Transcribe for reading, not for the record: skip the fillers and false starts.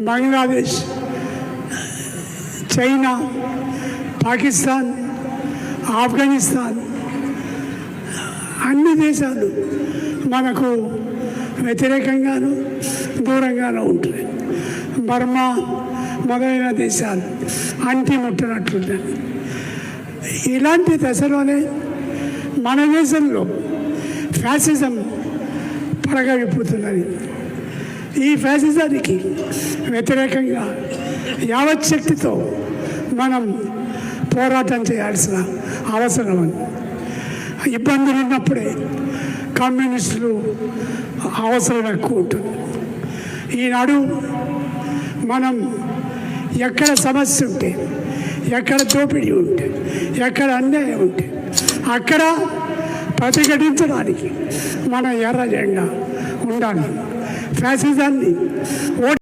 Bangladesh, China, Pakistan, Afghanistan అన్ని దేశాలు మనకు వ్యతిరేకంగాను దూరంగాను ఉంటుంది. బర్మా మొదలైన దేశాలు అంటి ముట్టనట్లుంటాయి. ఇలాంటి దశలోనే మన దేశంలో ఫ్యాసిజం పడగ విప్పుతున్నది. ఈ ఫ్యాసిజానికి వ్యతిరేకంగా యావత్ శక్తితో మనం పోరాటం చేయాల్సిన అవసరం ఉంది. ఇబ్బందులు ఉన్నప్పుడే కమ్యూనిస్టులు అవసరం ఎక్కువ ఉంటుంది. ఈనాడు మనం ఎక్కడ సమస్య ఉంటే, ఎక్కడ దోపిడీ ఉంటే, ఎక్కడ అన్యాయం ఉంటే అక్కడ ప్రతిఘటించడానికి మన ఎర్ర జెండా ఉండాలి. ఫ్యాసిజాన్ని